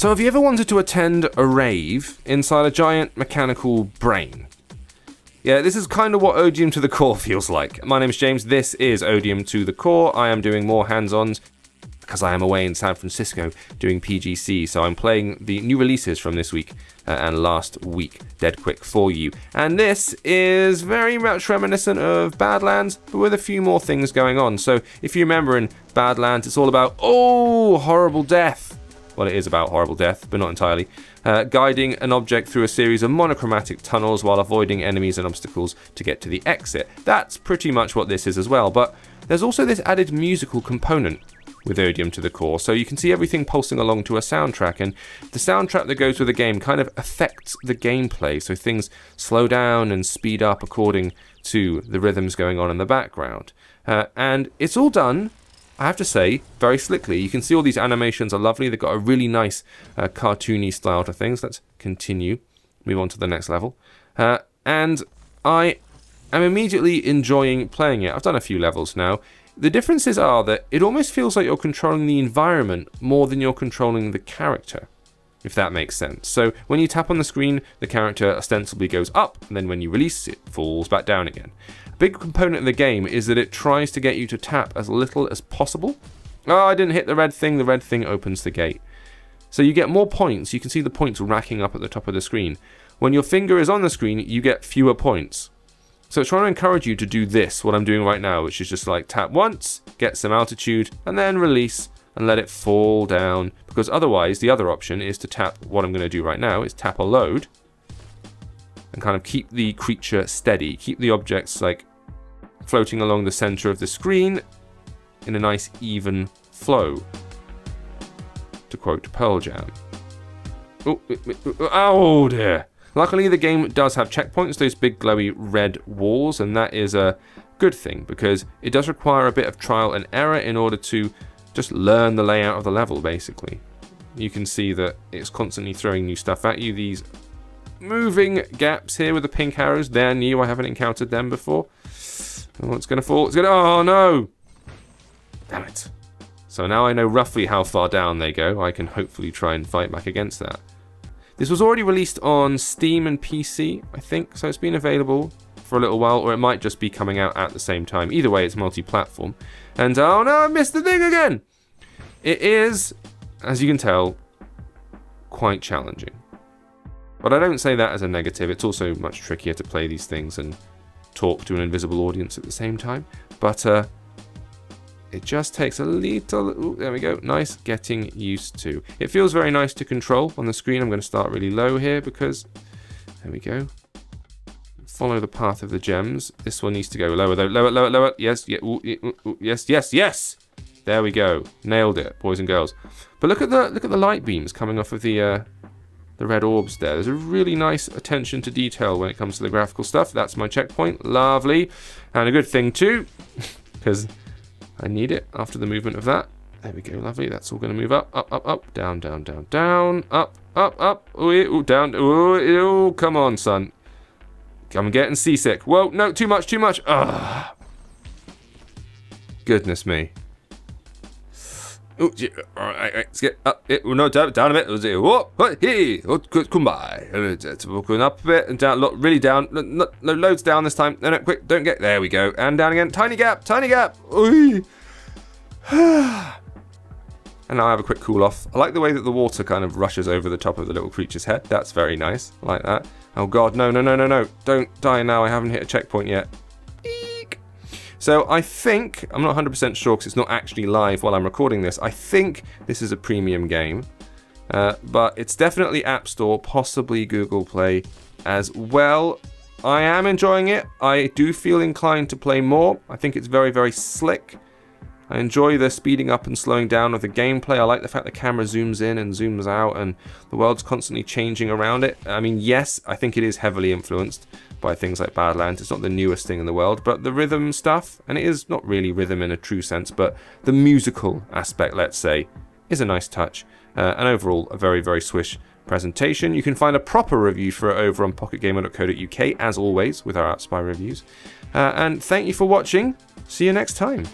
So have you ever wanted to attend a rave inside a giant mechanical brain? Yeah, this is kind of what Odium to the Core feels like. My name is James, this is Odium to the Core. I am doing more hands-ons because I am away in San Francisco doing PGC, so I'm playing the new releases from this week and last week, dead quick for you. And this is very much reminiscent of Badlands, but with a few more things going on. So if you remember in Badlands, it's all about, oh, horrible death. Well, it is about horrible death, but not entirely. Guiding an object through a series of monochromatic tunnels while avoiding enemies and obstacles to get to the exit. That's pretty much what this is as well, but there's also this added musical component with Odium to the Core, so you can see everything pulsing along to a soundtrack, and the soundtrack that goes with the game kind of affects the gameplay, so things slow down and speed up according to the rhythms going on in the background. And it's all done, I have to say, very slickly. You can see all these animations are lovely. They've got a really nice cartoony style to things. Let's continue, move on to the next level. And I am immediately enjoying playing it. I've done a few levels now. The differences are that it almost feels like you're controlling the environment more than you're controlling the character, if that makes sense. So when you tap on the screen, the character ostensibly goes up, and then when you release it, falls back down again. A big component of the game is that it tries to get you to tap as little as possible. Oh, I didn't hit the red thing opens the gate. So you get more points. You can see the points racking up at the top of the screen. When your finger is on the screen, you get fewer points. So it's trying to encourage you to do this, what I'm doing right now, which is just like tap once, get some altitude, and then release and let it fall down. Because otherwise, the other option is to tap, what I'm going to do right now, is tap a load and kind of keep the creature steady, keep the objects like floating along the center of the screen in a nice even flow, to quote Pearl Jam. Oh dear. Luckily, the game does have checkpoints, those big glowy red walls, and that is a good thing because it does require a bit of trial and error in order to just learn the layout of the level, basically. You can see that it's constantly throwing new stuff at you. These moving gaps here with the pink arrows, they're new. I haven't encountered them before. Oh, it's going to fall. It's going to... Oh, no! Damn it. So now I know roughly how far down they go. I can hopefully try and fight back against that. This was already released on Steam and PC, I think, so it's been available for a little while, or it might just be coming out at the same time. Either way, it's multi-platform. And, oh no, I missed the thing again! It is, as you can tell, quite challenging. But I don't say that as a negative. It's also much trickier to play these things and talk to an invisible audience at the same time. But, it just takes a little, ooh, there we go, nice getting used to. It feels very nice to control on the screen. I'm going to start really low here because, there we go. Follow the path of the gems. This one needs to go lower though, lower, lower, lower. Yes, yeah, ooh, yes, yes, yes. There we go, nailed it, boys and girls. But look at the light beams coming off of the red orbs there. There's a really nice attention to detail when it comes to the graphical stuff. That's my checkpoint, lovely. And a good thing too, because I need it after the movement of that. There we go, lovely. That's all going to move up, up, up, up, down, down, down, down, up, up, up, ooh, down, ooh, come on, son. I'm getting seasick. Whoa, no, too much, too much. Ah, goodness me. Ooh, all right, let's get up. No, down a bit. Whoa, hey, come by. Going up a bit and down, really down. Loads down this time. No, quick, don't get. There we go. And down again. Tiny gap, tiny gap. And now I have a quick cool off. I like the way that the water kind of rushes over the top of the little creature's head. That's very nice. I like that. Oh god, no, no, no, no, no. Don't die now. I haven't hit a checkpoint yet. Eek. So I think, I'm not 100% sure because it's not actually live while I'm recording this. I think this is a premium game. But it's definitely App Store, possibly Google Play as well. I am enjoying it. I do feel inclined to play more. I think it's very, very slick. I enjoy the speeding up and slowing down of the gameplay. I like the fact the camera zooms in and zooms out and the world's constantly changing around it. I mean, yes, I think it is heavily influenced by things like Badlands. It's not the newest thing in the world, but the rhythm stuff, and it is not really rhythm in a true sense, but the musical aspect, let's say, is a nice touch. And overall, a very, very swish presentation. You can find a proper review for it over on pocketgamer.co.uk, as always, with our Outspy reviews. And thank you for watching. See you next time.